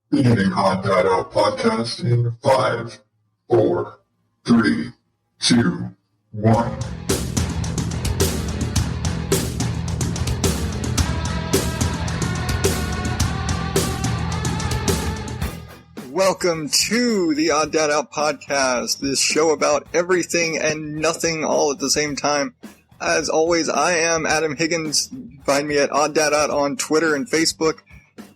Beginning ODO podcast in 5, 4, 3, 2, 1. Welcome to the Odd Dad Out podcast, this show about everything and nothing all at the same time. As always, I am Adam Higgins. Find me at Odd Dad Out on Twitter and Facebook.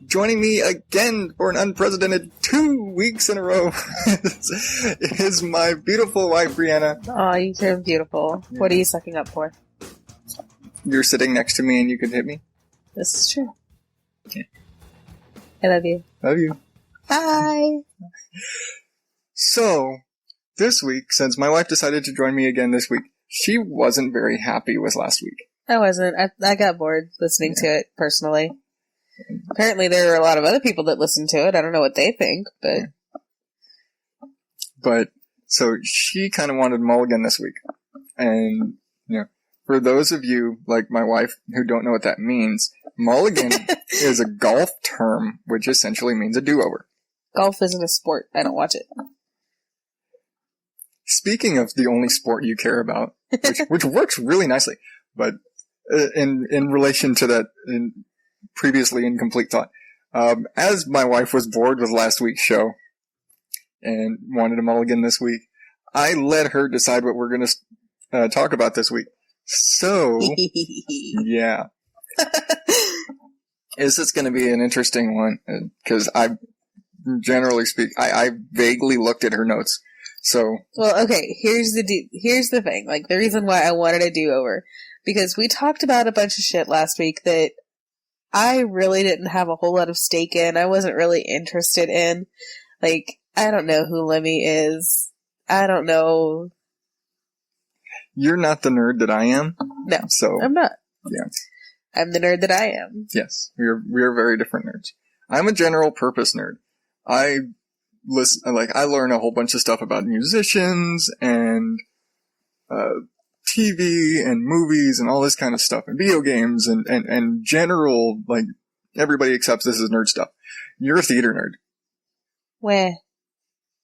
Joining me again for an unprecedented 2 weeks in a row is my beautiful wife, ReAnna. Oh, you're beautiful. What are you sucking up for? You're sitting next to me and you can hit me. This is true. Okay. I love you. Love you. Bye. So, this week, since my wife decided to join me again this week, she wasn't very happy with last week. I wasn't. I got bored listening to it, personally. Apparently there are a lot of other people that listen to it. I don't know what they think, but... But, so she kind of wanted Mulligan this week. And, you know, for those of you, like my wife, who don't know what that means, Mulligan is a golf term, which essentially means a do-over. Golf isn't a sport. I don't watch it. Speaking of the only sport you care about, which works really nicely, but in relation to that previously incomplete thought, as my wife was bored with last week's show and wanted a Mulligan this week, I let her decide what we're going to talk about this week. So, yeah. This is going to be an interesting one, because I vaguely looked at her notes. So. Well, okay, here's the thing. Like, the reason why I wanted a do-over, because we talked about a bunch of shit last week that I really didn't have a whole lot of stake in. I wasn't really interested in. Like, I don't know who Lemmy is. I don't know. You're not the nerd that I am. No, so I'm not. Yeah. I'm the nerd that I am. Yes, we are very different nerds. I'm a general purpose nerd. I learn a whole bunch of stuff about musicians and TV and movies and all this kind of stuff, and video games and general, like, everybody accepts this as nerd stuff. You're a theater nerd. Where?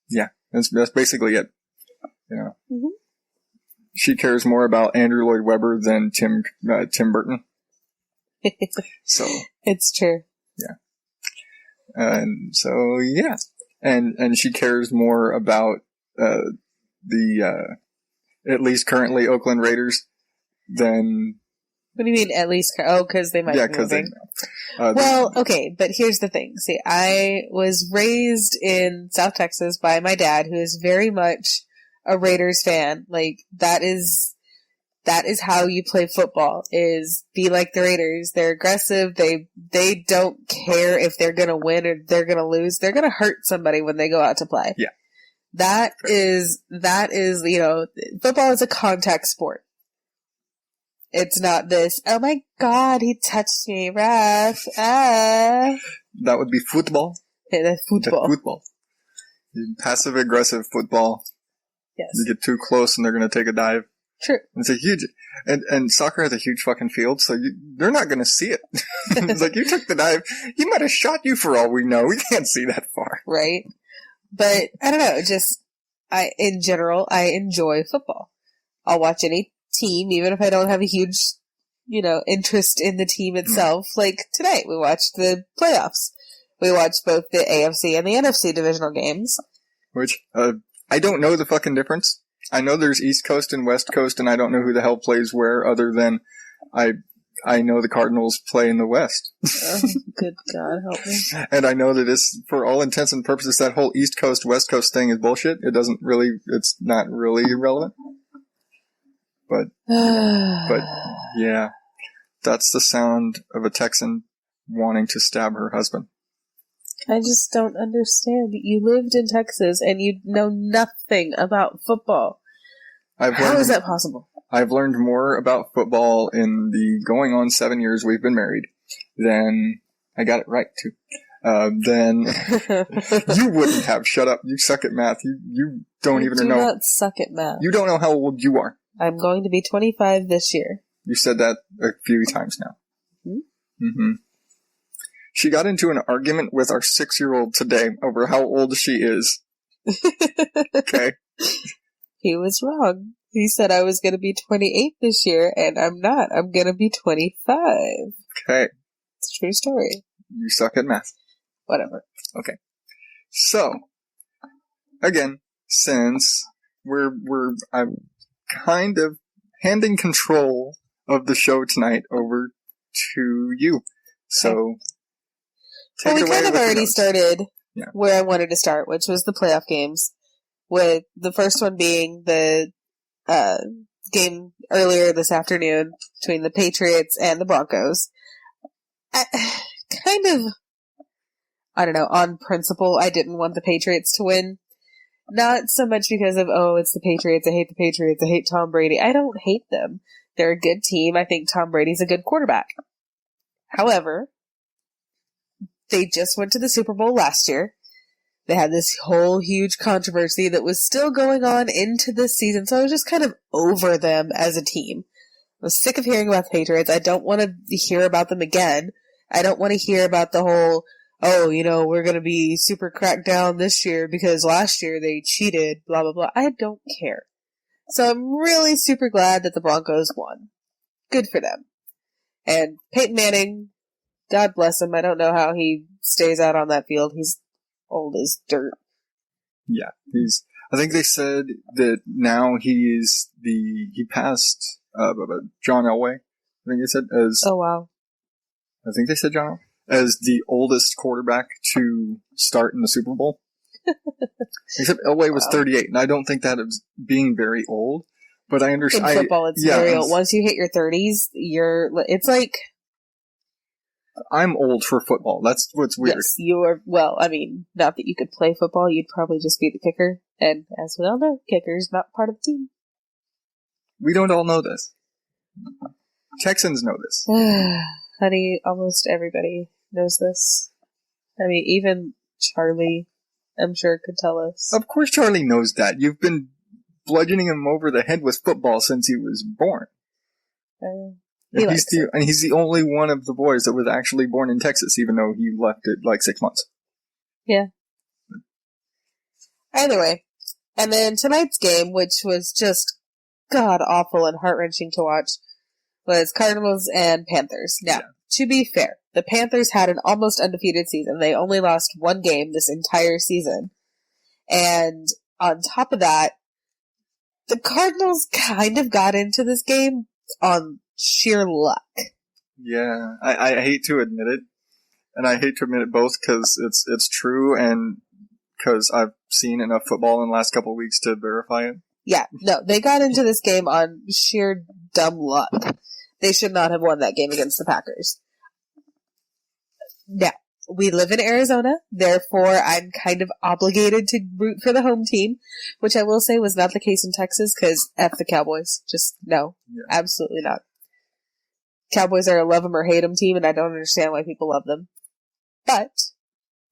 Yeah, that's basically it. You know. Mm-hmm. She cares more about Andrew Lloyd Webber than Tim Burton. So. It's true. Yeah. And so, yeah. And she cares more about, at least currently Oakland Raiders than... What do you mean, at least? Oh, because they might be moving. Well, okay, but here's the thing. See, I was raised in South Texas by my dad, who is very much a Raiders fan. Like, that is how you play football, is be like the Raiders. They're aggressive. They don't care if they're gonna win or they're gonna lose. They're gonna hurt somebody when they go out to play. Yeah. That is, you know, football is a contact sport. It's not this, oh my god, he touched me, ref, ah. That would be football. Yeah, that's football. Football. Passive-aggressive football. Yes. You get too close and they're going to take a dive. True. It's a huge, and soccer has a huge fucking field, so they're not going to see it. It's like, you took the dive, he might have shot you for all we know. We can't see that far. Right. But, I don't know, in general, I enjoy football. I'll watch any team, even if I don't have a huge, you know, interest in the team itself. Like, today, we watched the playoffs. We watched both the AFC and the NFC divisional games. Which, I don't know the fucking difference. I know there's East Coast and West Coast, and I don't know who the hell plays where, other than I know the Cardinals play in the West. Oh, good God, help me. And I know that it's, for all intents and purposes, that whole East Coast, West Coast thing is bullshit. It's not really relevant. But yeah, that's the sound of a Texan wanting to stab her husband. I just don't understand. You lived in Texas and you know nothing about football. How is that possible? I've learned more about football in the going on 7 years we've been married than I got it right too. Then you wouldn't have. Shut up. You suck at math. You don't even know. I do not suck at math. You don't know how old you are. I'm going to be 25 this year. You said that a few times now. Mm-hmm. Mm-hmm. She got into an argument with our 6-year-old today over how old she is. Okay. He was wrong. He said I was going to be 28 this year, and I'm not. I'm going to be 25. Okay. It's a true story. You suck at math. Whatever. Okay. So, again, since I'm kind of handing control of the show tonight over to you. So, well, we kind of already started where I wanted to start, which was the playoff games, with the first one being the game earlier this afternoon between the Patriots and the Broncos. Kind of, I don't know, on principle, I didn't want the Patriots to win. Not so much because of, it's the Patriots, I hate the Patriots, I hate Tom Brady. I don't hate them. They're a good team. I think Tom Brady's a good quarterback. However, they just went to the Super Bowl last year. They had this whole huge controversy that was still going on into this season, so I was just kind of over them as a team. I was sick of hearing about the Patriots. I don't want to hear about them again. I don't want to hear about the whole, we're going to be super cracked down this year because last year they cheated, blah, blah, blah. I don't care. So I'm really super glad that the Broncos won. Good for them. And Peyton Manning, God bless him. I don't know how he stays out on that field. He's old as dirt. Yeah, I think they said that now he passed John Elway. I think they said as. Oh wow. I think they said John Elway as the oldest quarterback to start in the Super Bowl. Except Elway was 38, and I don't think that is being very old. But I understand. In football, it's very old. Once you hit your 30s, it's like. I'm old for football. That's what's weird. Yes, you are. Well, I mean, not that you could play football. You'd probably just be the kicker. And as we all know, kicker's not part of the team. We don't all know this. Texans know this. Honey, almost everybody knows this. I mean, even Charlie, I'm sure, could tell us. Of course Charlie knows that. You've been bludgeoning him over the head with football since he was born. He's the only one of the boys that was actually born in Texas, even though he left it like 6 months. Yeah. Either way. And then tonight's game, which was just god-awful and heart-wrenching to watch, was Cardinals and Panthers. Now, to be fair, the Panthers had an almost undefeated season. They only lost one game this entire season. And on top of that, the Cardinals kind of got into this game on sheer luck. Yeah, I hate to admit it, and I hate to admit it both because it's true and because I've seen enough football in the last couple of weeks to verify it. Yeah, no, they got into this game on sheer dumb luck. They should not have won that game against the Packers. Now, we live in Arizona, therefore I'm kind of obligated to root for the home team, which I will say was not the case in Texas because F the Cowboys. Just no, absolutely not. Cowboys are a love them or hate them team, and I don't understand why people love them. But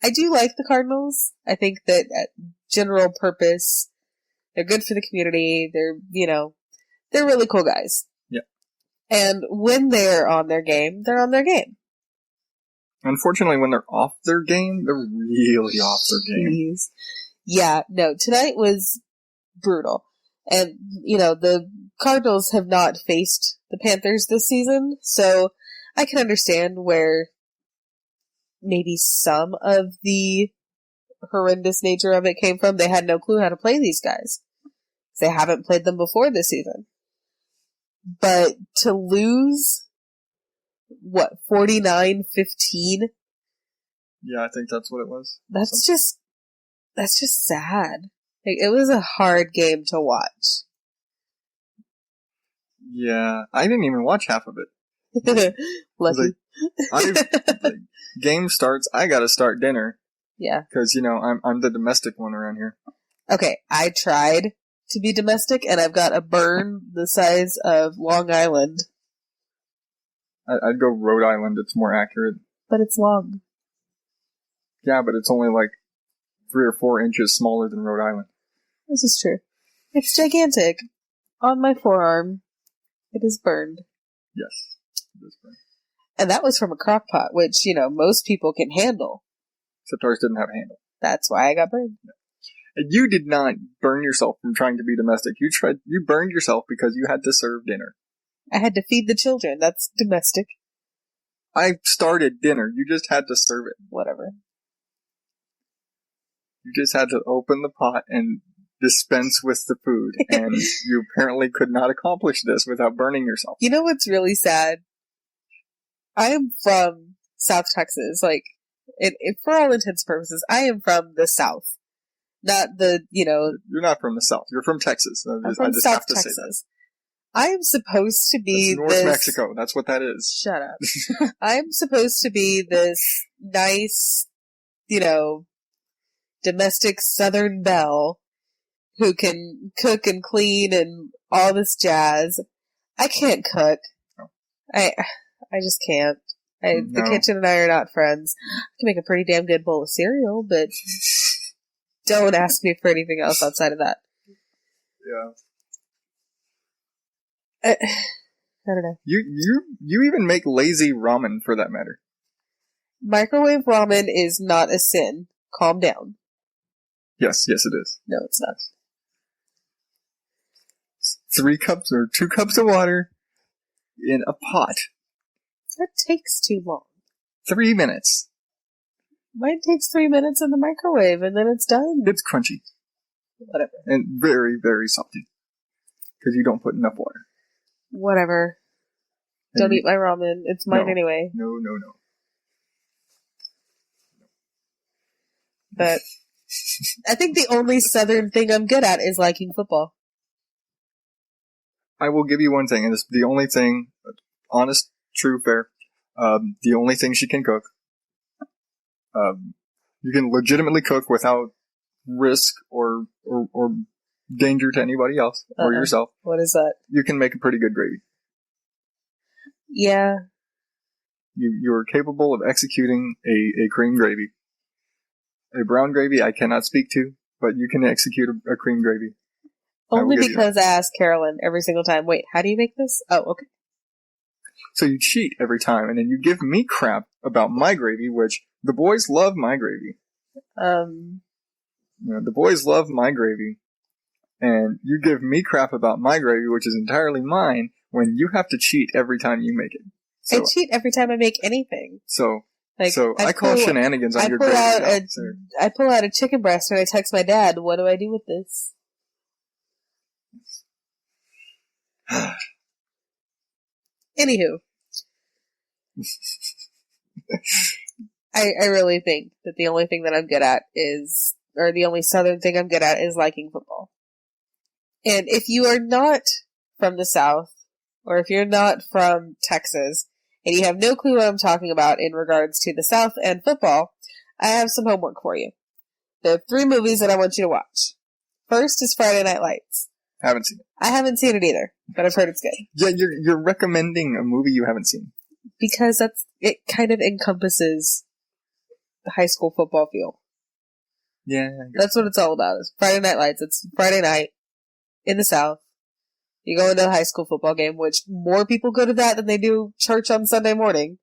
I do like the Cardinals. I think that at general purpose, they're good for the community. They're really cool guys. Yeah. And when they're on their game, they're on their game. Unfortunately, when they're off their game, they're really off their game. Yeah, no, tonight was brutal. And, the Cardinals have not faced the Panthers this season, so I can understand where maybe some of the horrendous nature of it came from. They had no clue how to play these guys. They haven't played them before this season. But to lose, 49-15? Yeah, I think that's what it was. That's just sad. It was a hard game to watch. Yeah, I didn't even watch half of it. Lucky. The game starts, I gotta start dinner. Yeah. Because, I'm the domestic one around here. Okay, I tried to be domestic, and I've got a burn the size of Long Island. I'd go Rhode Island, it's more accurate. But it's long. Yeah, but it's only like 3 or 4 inches smaller than Rhode Island. This is true. It's gigantic. On my forearm, it is burned. Yes, it is burned. And that was from a crock pot, which, most people can handle. Except ours didn't have a handle. That's why I got burned. And you did not burn yourself from trying to be domestic. You burned yourself because you had to serve dinner. I had to feed the children. That's domestic. I started dinner. You just had to serve it. Whatever. You just had to open the pot and dispense with the food. And you apparently could not accomplish this without burning yourself. You know what's really sad? I am from South Texas. Like, for all intents and purposes, I am from the South. Not the, You're not from the South. You're from Texas. I'm from South have to Texas. Say that. I am supposed to be North Mexico. That's what that is. Shut up. I am supposed to be this nice, domestic Southern belle who can cook and clean and all this jazz. I can't cook. No. I just can't. The kitchen and I are not friends. I can make a pretty damn good bowl of cereal, but don't ask me for anything else outside of that. Yeah. I don't know. You even make lazy ramen, for that matter. Microwave ramen is not a sin. Calm down. Yes, it is. No, it's not. 3 cups or 2 cups of water in a pot. That takes too long. 3 minutes. Mine takes 3 minutes in the microwave and then it's done. It's crunchy. Whatever. And very, very salty. Because you don't put enough water. Whatever. Don't eat my ramen. It's mine anyway. No. But I think the only Southern thing I'm good at is liking football. I will give you one thing, and it's the only thing, honest, true, fair, the only thing she can cook. You can legitimately cook without risk or danger to anybody else or yourself. What is that? You can make a pretty good gravy. Yeah. You are capable of executing a cream gravy. A brown gravy I cannot speak to, but you can execute a cream gravy. Only because I ask Carolyn every single time, wait, how do you make this? Oh, okay. So you cheat every time, and then you give me crap about my gravy, which the boys love my gravy. The boys love my gravy. And you give me crap about my gravy, which is entirely mine, when you have to cheat every time you make it. So, I cheat every time I make anything. So I call shenanigans on your gravy. I pull out a chicken breast and I text my dad, what do I do with this? Anywho. I really think that the only thing that I'm good at the only Southern thing I'm good at is liking football. And if you are not from the South, or if you're not from Texas, and you have no clue what I'm talking about in regards to the South and football, I have some homework for you. There are 3 movies that I want you to watch. First is Friday Night Lights. Haven't seen it. I haven't seen it either, but I've heard it's good. Yeah, you're recommending a movie you haven't seen. Because it kind of encompasses the high school football feel. Yeah. That's what it's all about. It's Friday Night Lights. It's Friday night in the South. You go into a high school football game, which more people go to that than they do church on Sunday morning.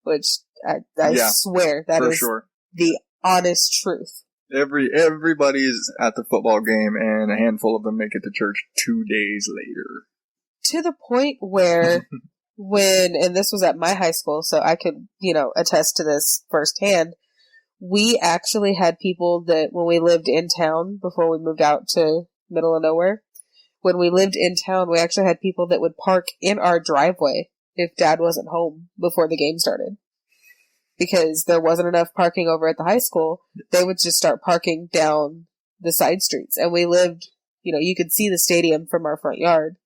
Which I swear that is the honest truth. Everybody's at the football game, and a handful of them make it to church 2 days later. To the point where and this was at my high school, so I could, attest to this firsthand, we actually had people that when we lived in town, before we moved out to middle of nowhere, when we lived in town, we actually had people that would park in our driveway if Dad wasn't home before the game started. Because there wasn't enough parking over at the high school, they would just start parking down the side streets. And we lived, you could see the stadium from our front yard.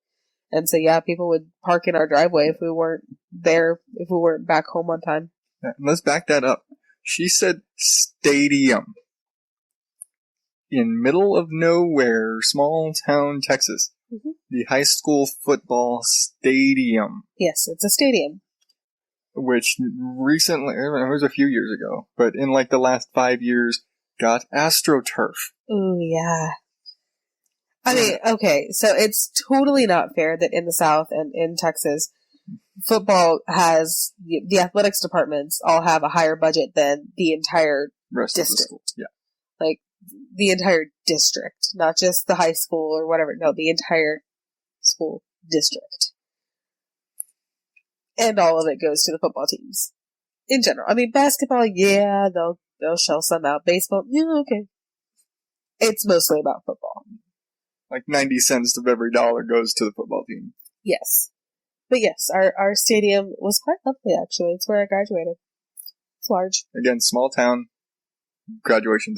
And so, people would park in our driveway if we weren't back home on time. Let's back that up. She said stadium. In middle of nowhere, small town Texas. Mm-hmm. The high school football stadium. Yes, it's a stadium. Which recently, it was a few years ago, but in the last 5 years, got AstroTurf. Ooh, yeah. I mean, okay, so it's totally not fair that in the South and in Texas, football has, the athletics departments all have a higher budget than the entire rest district. Of the school. Yeah. Like, the entire district, not just the high school or whatever. No, the entire school district. And all of it goes to the football teams. In general. I mean, basketball, yeah, they'll shell some out. Baseball, yeah, okay. It's mostly about football. Like 90 cents of every dollar goes to the football team. Yes. But yes, our stadium was quite lovely, actually. It's where I graduated. It's large. Again, small town graduation.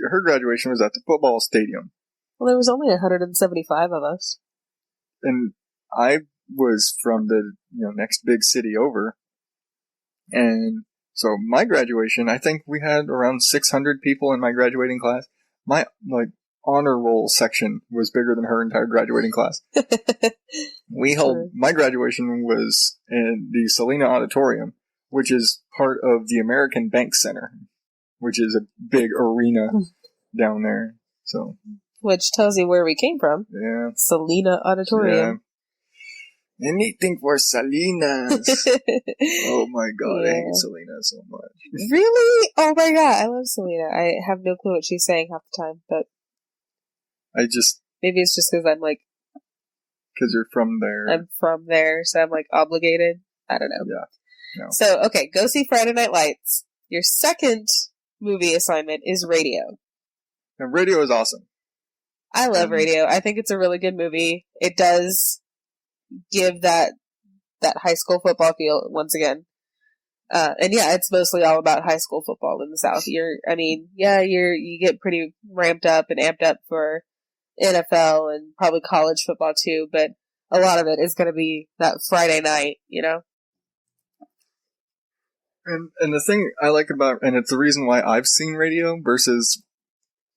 Her graduation was at the football stadium. Well, there was only 175 of us. And I was from the next big city over. And so my graduation, I think we had around 600 people in my graduating class. My honor roll section was bigger than her entire graduating class. My graduation was in the Salina Auditorium, which is part of the American Bank Center, which is a big arena down there. So, which tells you where we came from. Yeah. Salina Auditorium. Yeah. Anything for Salinas. Oh my god, yeah. I hate Selena so much. Really? Oh my god, I love Selena. I have no clue what she's saying half the time, but maybe it's just because I'm like, because you're from there. I'm from there, so I'm like obligated. I don't know. Yeah. No. So, okay, go see Friday Night Lights. Your second movie assignment is Radio. And Radio is awesome. I love Radio. I think it's a really good movie. It does give that high school football feel once again. And yeah, it's mostly all about high school football in the South. You get pretty ramped up and amped up for NFL and probably college football too, but a lot of it is going to be that Friday night, And the thing I like about, and it's the reason why I've seen Radio versus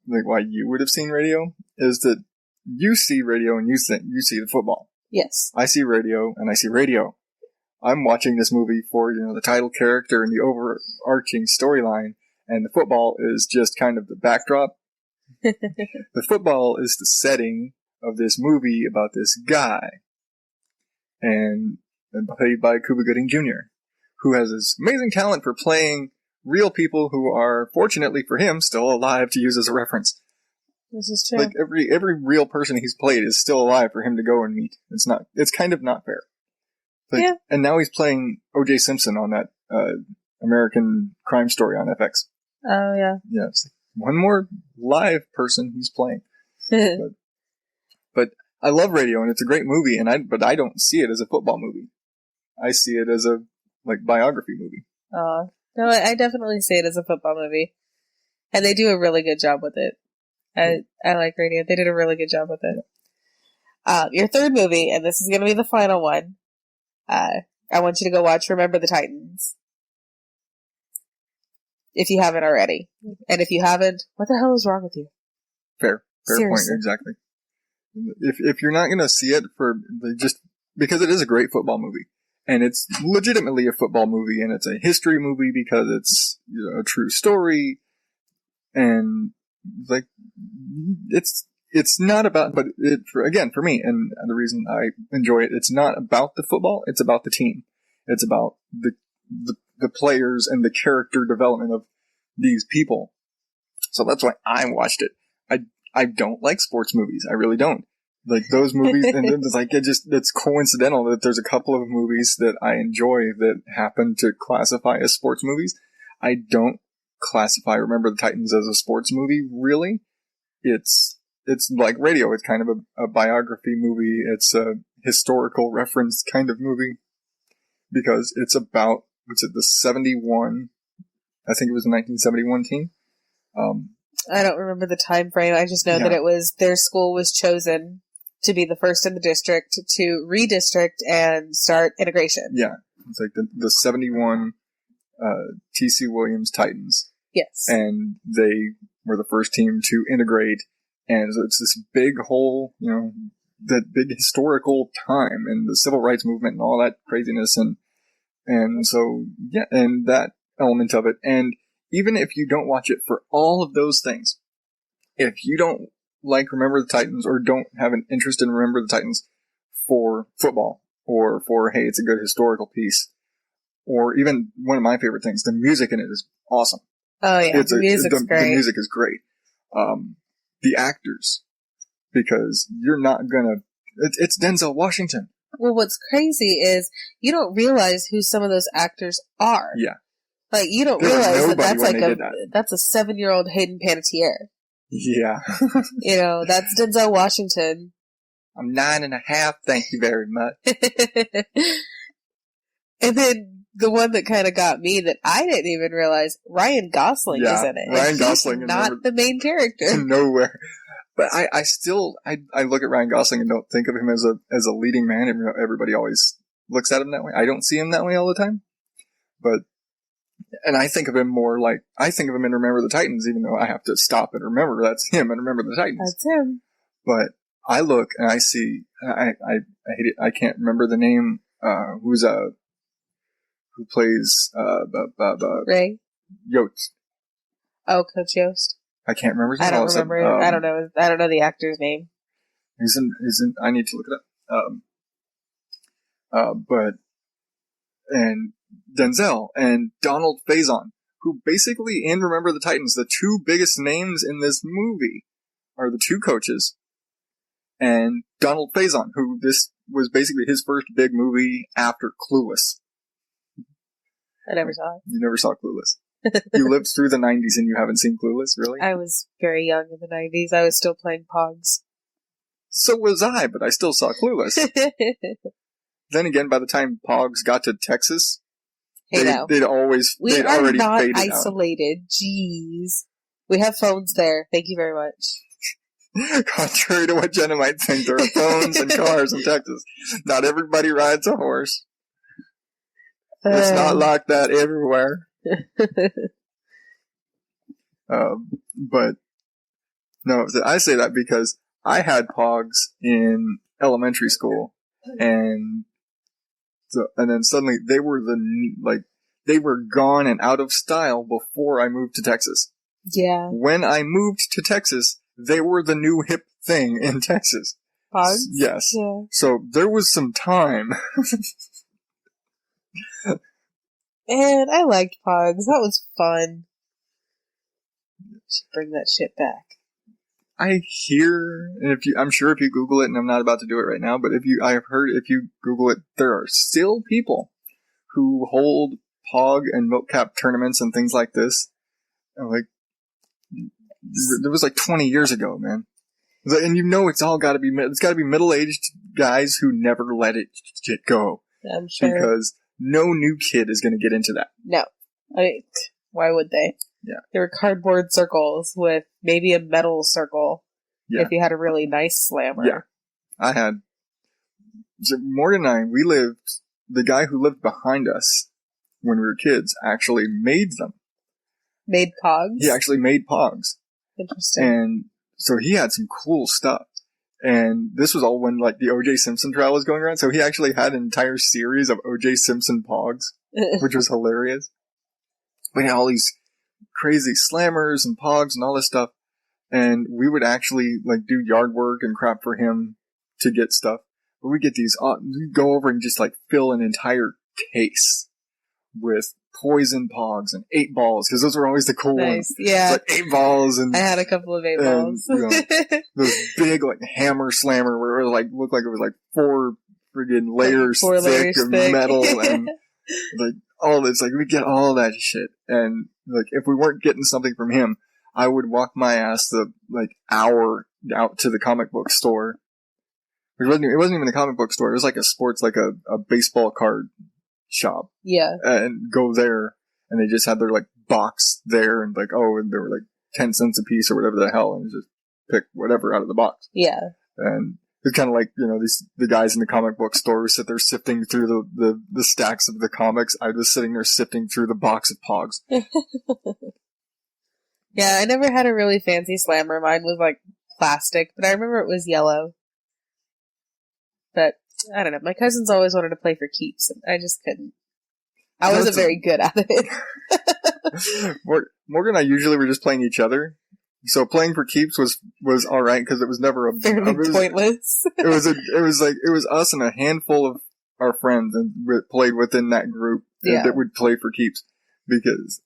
like why you would have seen Radio, is that you see Radio and you see the football. Yes. I see Radio and I see Radio. I'm watching this movie for, the title character and the overarching storyline, and the football is just kind of the backdrop. The football is the setting of this movie about this guy, and played by Cuba Gooding Jr., who has this amazing talent for playing real people who are, fortunately for him, still alive to use as a reference. This is true. Like every real person he's played is still alive for him to go and meet. It's kind of not fair. Yeah. And now he's playing O.J. Simpson on that American Crime Story on FX. Oh, yeah. Yeah, it's like one more live person he's playing. but I love Radio, and it's a great movie, but I don't see it as a football movie. I see it as a biography movie. No, I definitely see it as a football movie. And they do a really good job with it. I like Radio. They did a really good job with it. Your third movie, and this is going to be the final one. I want you to go watch Remember the Titans. If you haven't already. And if you haven't, what the hell is wrong with you? Fair point, exactly. If you're not going to see it just because it is a great football movie, and it's legitimately a football movie, and it's a history movie because it's a true story, and it's not about, but for me, and the reason I enjoy it, it's not about the football, it's about the team. It's about the players and the character development of these people. So that's why I watched it. I don't like sports movies. I really don't. Like those movies, and it's coincidental that there's a couple of movies that I enjoy that happen to classify as sports movies. I don't classify Remember the Titans as a sports movie, really. It's like Radio. It's kind of a biography movie. It's a historical reference kind of movie because it's about, the 71, I think it was the 1971 team. I don't remember the time frame. I just know that it was, their school was chosen to be the first in the district to redistrict and start integration. Yeah. It's like the 71 T.C. Williams Titans. Yes. And they were the first team to integrate. And so it's this big whole, that big historical time and the civil rights movement and all that craziness. And so, yeah, and that element of it. And even if you don't watch it for all of those things, if you don't like Remember the Titans or don't have an interest in Remember the Titans for football or for, hey, it's a good historical piece. Or even one of my favorite things, the music in it is awesome. Oh yeah, the music's great. The music is great. The actors, because you're not gonna, it's Denzel Washington. Well, what's crazy is you don't realize who some of those actors are. Yeah. Like, you don't realize that's like that's a 7-year-old Hayden Panettiere. Yeah. That's Denzel Washington. I'm 9.5, thank you very much. And then the one that kind of got me that I didn't even realize, Ryan Gosling is in it. Ryan Gosling. Not the main character. Nowhere. But I still look at Ryan Gosling and don't think of him as a leading man. Everybody always looks at him that way. I don't see him that way all the time. And I think of him more like, I think of him in Remember the Titans, even though I have to stop and remember that's him and Remember the Titans. That's him. But I look and I see, I hate it. I can't remember the name, who plays, Ray? Yost. Oh, Coach Yost. I can't remember his name. I don't remember. I don't know the actor's name. He's in, I need to look it up. And Denzel and Donald Faison, who basically in Remember the Titans, the two biggest names in this movie are the two coaches, and Donald Faison, who this was basically his first big movie after Clueless. I never saw it. You never saw Clueless. You lived through the 90s and you haven't seen Clueless, really? I was very young in the 90s. I was still playing Pogs. So was I, but I still saw Clueless. Then again, by the time Pogs got to Texas, they'd already faded out. We are not isolated. Jeez. We have phones there. Thank you very much. Contrary to what Jenna might think, there are phones and cars in Texas. Not everybody rides a horse. It's not like that everywhere. But no, I say that because I had Pogs in elementary school, and then suddenly they were they were gone and out of style before I moved to Texas. Yeah. When I moved to Texas, they were the new hip thing in Texas. Pogs? Yes. Yeah. So there was some time. And I liked Pogs. That was fun. Should bring that shit back. I hear, and I'm sure if you Google it, and I'm not about to do it right now, but I've heard if you Google it, there are still people who hold Pog and milk cap tournaments and things like this. And it was 20 years ago, man. And it's all got to be middle-aged guys who never let it go. I'm sure. Because no new kid is going to get into that. No. Why would they? Yeah. There were cardboard circles with maybe a metal circle if you had a really nice slammer. Yeah. Morgan and I, the guy who lived behind us when we were kids actually made them. Made Pogs? He actually made Pogs. Interesting. And so he had some cool stuff. And this was all when the O.J. Simpson trial was going around. So he actually had an entire series of O.J. Simpson Pogs, which was hilarious. We had all these crazy slammers and Pogs and all this stuff. And we would actually do yard work and crap for him to get stuff. But we get these, we'd go over and just fill an entire case with poison Pogs and 8 balls, because those were always the cool ones. Yeah. 8 balls, and I had a couple of 8 balls. Those big hammer slammer where it looked like it was 4 friggin' layers thick of metal and all this. We get all that shit. And if we weren't getting something from him, I would walk my ass the hour out to the comic book store. It wasn't even a comic book store. It was a sports, a baseball card shop. Yeah. And go there, and they just had their box there, and and they were 10 cents a piece or whatever the hell, and just pick whatever out of the box. Yeah. And it's kind of the guys in the comic book store who sit there sifting through the stacks of the comics. I was sitting there sifting through the box of Pogs. Yeah, I never had a really fancy slammer. Mine was plastic, but I remember it was yellow. But I don't know. My cousins always wanted to play for keeps, and I just couldn't. I wasn't very good at it. Morgan and I usually were just playing each other. So playing for keeps was all right because it was never pointless. It was us and a handful our friends and played within that group that would play for keeps.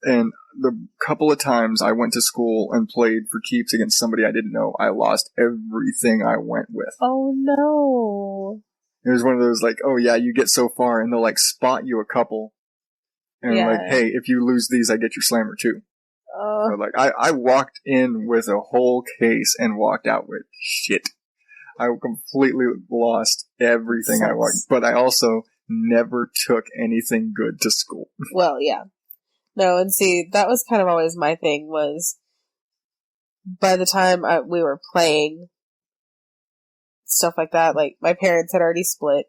And the couple of times I went to school and played for keeps against somebody I didn't know, I lost everything I went with. Oh no. It was one of those like, oh yeah, you get so far and they'll like spot you a couple. And like, hey, if you lose these, I get your slammer too. So like, I walked in with a whole case and walked out with shit. I completely lost everything I walked, but I also never took anything good to school. Well, yeah. No, and see, that was kind of always my thing was by the time we were playing stuff like that, like my parents had already split.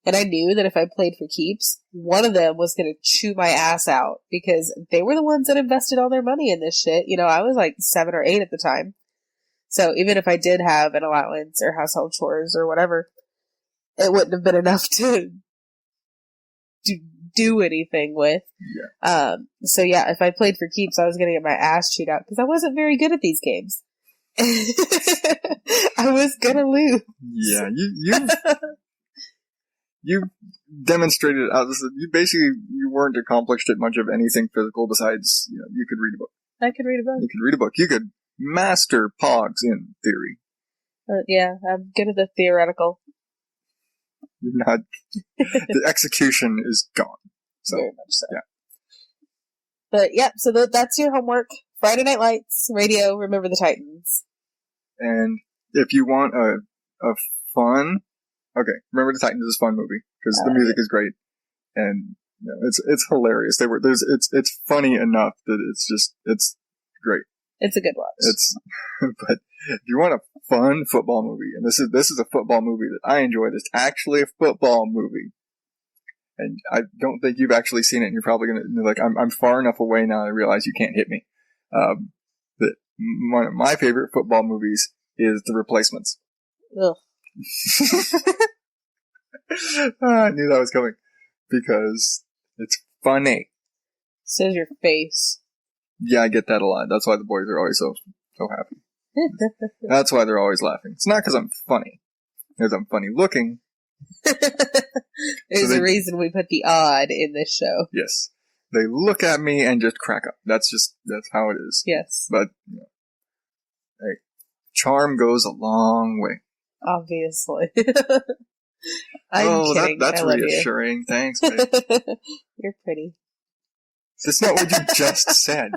And I knew that if I played for keeps, one of them was going to chew my ass out because they were the ones that invested all their money in this shit. You know, I was like 7 or 8 at the time. So even if I did have an allowance or household chores or whatever, it wouldn't have been enough to do anything with. Yeah. So yeah, if I played for keeps, I was going to get my ass chewed out because I wasn't very good at these games. I was going to lose. Yeah, you demonstrated, you weren't accomplished at much of anything physical besides, you could read a book. I could read a book. You could read a book. You could master pogs in theory. Yeah, I'm good at the theoretical. You're not. The execution is gone. So, very much so. Yeah. But yeah, so that's your homework. Friday Night Lights, radio, Remember the Titans. And if you want a fun... Okay, Remember the Titans is a fun movie because the music is great, and it's hilarious. It's funny enough that it's great. It's a good watch. But if you want a fun football movie, and this is a football movie that I enjoy. It's actually a football movie, and I don't think you've actually seen it. And you're probably gonna like I'm far enough away now. I realize you can't hit me. That one of my favorite football movies is The Replacements. Ugh. I knew that was coming because it's funny. Says your face. Yeah, I get that a lot. That's why the boys are always so happy. That's why they're always laughing. It's not because I'm funny. Because I'm funny looking. There's a reason we put the odd in this show. Yes. They look at me and just crack up. That's how it is. Yes. But, hey, charm goes a long way. Obviously. I'm kidding. That's reassuring. You. Thanks, babe. You're pretty. That's not what you just said.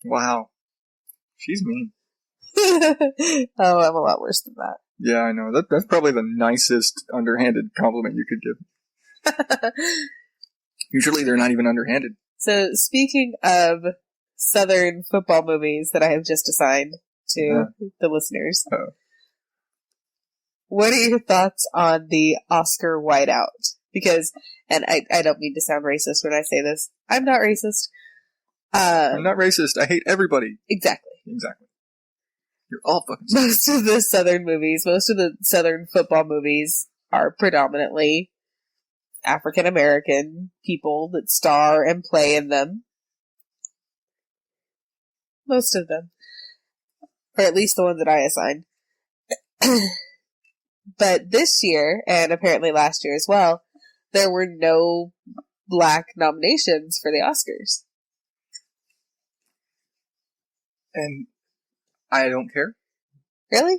Wow. She's mean. Oh, I'm a lot worse than that. Yeah, I know. That's probably the nicest underhanded compliment you could give. Usually they're not even underhanded. So, speaking of Southern football movies that I have just assigned to the listeners, what are your thoughts on the Oscar Whiteout? Because, and I don't mean to sound racist when I say this, I'm not racist. I'm not racist. I hate everybody. Exactly. You're all fucking Most of the Southern movies, most of the Southern football movies are predominantly African American people that star and play in them. Most of them. Or at least the ones that I assigned. But this year, and apparently last year as well, there were no black nominations for the Oscars. And I don't care. Really?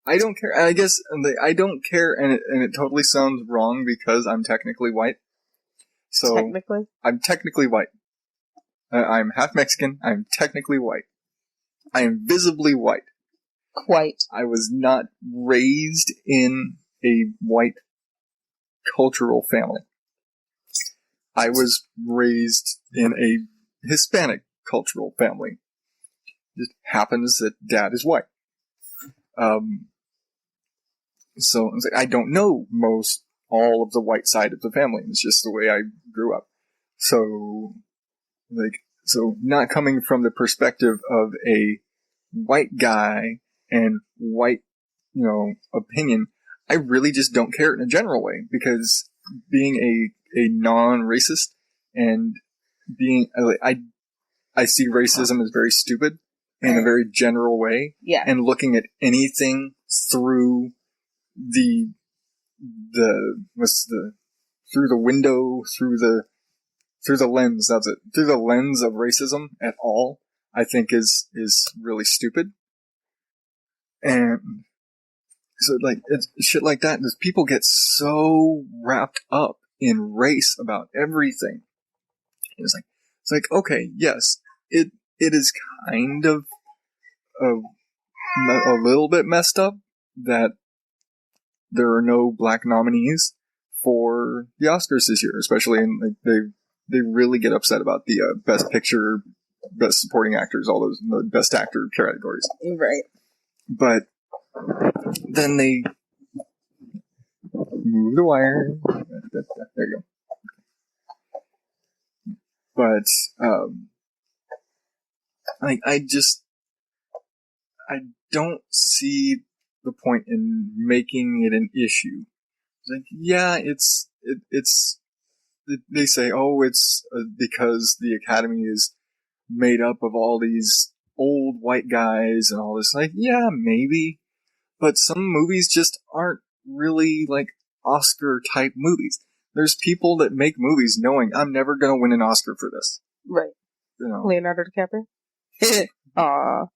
I don't care. I guess I don't care, and it totally sounds wrong because I'm technically white. So technically? I'm technically white. I'm half Mexican. I'm technically white. I am visibly white. Quite. I was not raised in a white cultural family. I was raised in a Hispanic cultural family. It happens that dad is white. So I don't know all of the white side of the family. It's just the way I grew up. So not coming from the perspective of a white guy and white, opinion, I really just don't care in a general way, because being a non-racist and being, I see racism as very stupid in a very general way. Yeah. And looking at anything through the through the window, through the lens, that's it. Through the lens of racism at all, I think is really stupid. And so, like, it's shit like that. And people get so wrapped up in race about everything. It's like, okay, yes, it is kind of a little bit messed up that there are no black nominees for the Oscars this year, especially in, like, they really get upset about the best picture, best supporting actors, all those the best actor categories. Right. But then they move the wire. There you go. But I don't see the point in making it an issue. It's like, yeah, it's they say, oh, it's because the Academy is made up of all these old white guys and all this. Like, yeah, maybe, but some movies just aren't really like Oscar type movies. There's people that make movies knowing I'm never going to win an Oscar for this. Right. You know. Leonardo DiCaprio? Aw.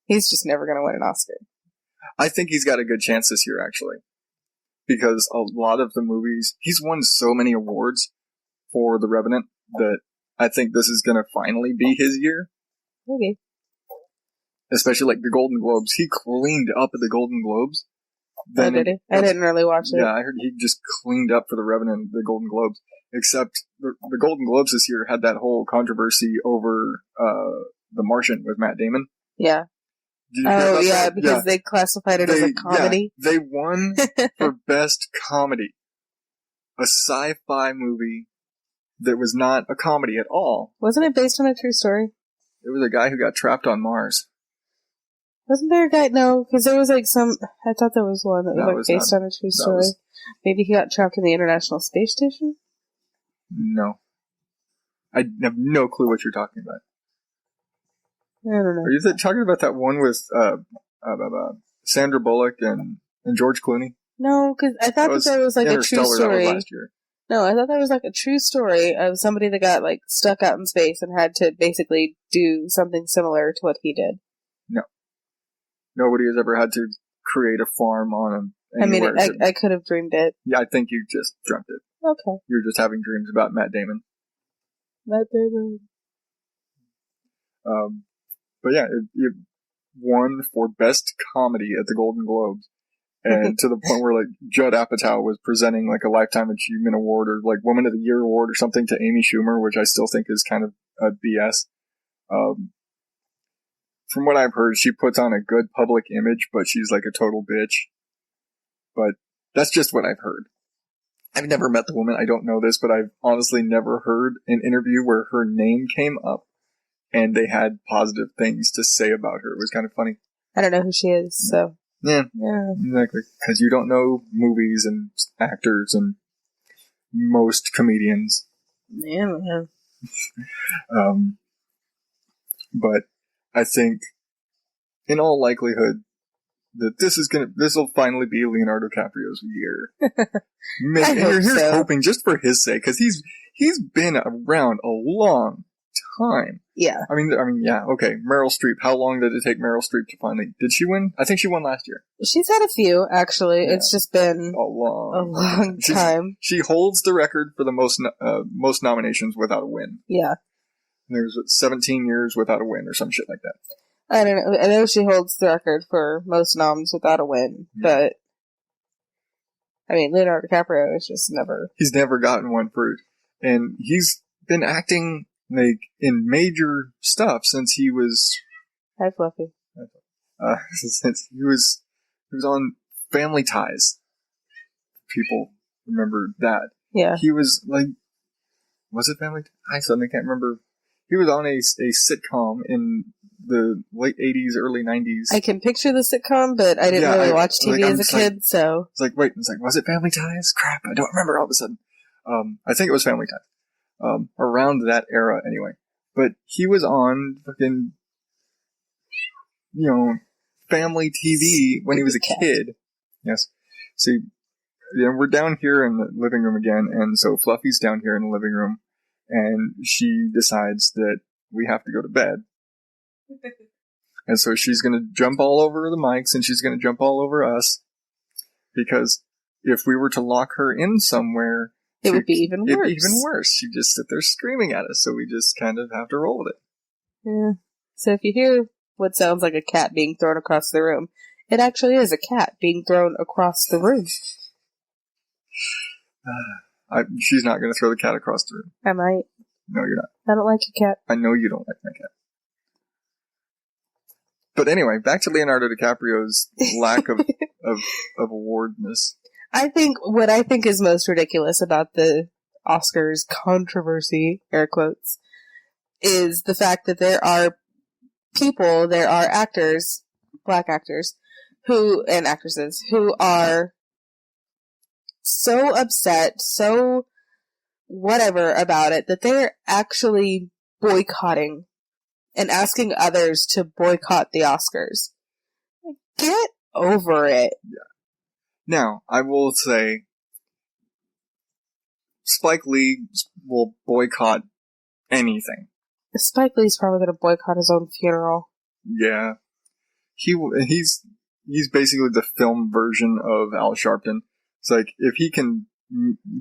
He's just never going to win an Oscar. I think he's got a good chance this year, actually. Because a lot of the movies, he's won so many awards for The Revenant that I think this is going to finally be his year. Maybe. Especially like the Golden Globes. He cleaned up at the Golden Globes. Then did he? I didn't really watch it. Yeah, I heard he just cleaned up for The Revenant and the Golden Globes. Except the Golden Globes this year had that whole controversy over The Martian with Matt Damon. Yeah. Oh, yeah, because they classified it as a comedy. Yeah, they won for Best Comedy. A sci-fi movie that was not a comedy at all. Wasn't it based on a true story? It was a guy who got trapped on Mars. Wasn't there a guy? No, because there was like some... I thought there was one that was like based on a true story. Maybe he got trapped in the International Space Station? No. I have no clue what you're talking about. I don't know. Are you talking about that one with Sandra Bullock and George Clooney? No, because I thought that there was like a true story. That was last year. No, I thought that was like a true story of somebody that got like stuck out in space and had to basically do something similar to what he did. No. Nobody has ever had to create a farm on anywhere. I mean, I could have dreamed it. Yeah, I think you just dreamt it. Okay. You're just having dreams about Matt Damon. Matt Damon. But yeah, it won for Best Comedy at the Golden Globes. And to the point where, like, Judd Apatow was presenting, like, a Lifetime Achievement Award or, like, Woman of the Year Award or something to Amy Schumer, which I still think is kind of a BS. From what I've heard, she puts on a good public image, but she's, like, a total bitch. But that's just what I've heard. I've never met the woman. I don't know this, but I've honestly never heard an interview where her name came up and they had positive things to say about her. It was kind of funny. I don't know who she is, so... Yeah, exactly. Because you don't know movies and actors and most comedians. Yeah. But I think, in all likelihood, that this will finally be Leonardo DiCaprio's year. Here's hoping just for his sake, because he's been around a long time. Yeah. I mean, yeah, okay. Meryl Streep. How long did it take Meryl Streep to finally... Did she win? I think she won last year. She's had a few, actually. Yeah. It's just been a long time. She holds the record for the most nominations without a win. Yeah. And there's 17 years without a win or some shit like that. I don't know. I know she holds the record for most noms without a win, but I mean, Leonardo DiCaprio is just never... He's never gotten one fruit. And he's been acting... like, in major stuff since he was... Hi, Fluffy. Since he was on Family Ties. People remember that. Yeah. He was, like... Was it Family Ties? I suddenly can't remember. He was on a sitcom in the late 80s, early 90s. I can picture the sitcom, but I didn't really watch TV as a kid, so... It's like, wait, was it Family Ties? Crap, I don't remember all of a sudden. I think it was Family Ties. Around that era, anyway. But he was on fucking, family TV when he was a kid. Yes. See, we're down here in the living room again, and so Fluffy's down here in the living room, and she decides that we have to go to bed. And so she's going to jump all over the mics, and she's going to jump all over us, because if we were to lock her in somewhere, it would be even worse. It'd be even worse. She'd just sit there screaming at us, so we just kind of have to roll with it. Yeah. So if you hear what sounds like a cat being thrown across the room, it actually is a cat being thrown across the room. She's not going to throw the cat across the room. I might. No, you're not. I don't like your cat. I know you don't like my cat. But anyway, back to Leonardo DiCaprio's lack of awardness. What I think is most ridiculous about the Oscars controversy, air quotes, is the fact that there are actors, black actors, and actresses, who are so upset, so whatever about it, that they're actually boycotting and asking others to boycott the Oscars. Get over it. Yeah. Now, I will say, Spike Lee will boycott anything. Spike Lee's probably going to boycott his own funeral. Yeah. He's basically the film version of Al Sharpton. It's like, if he can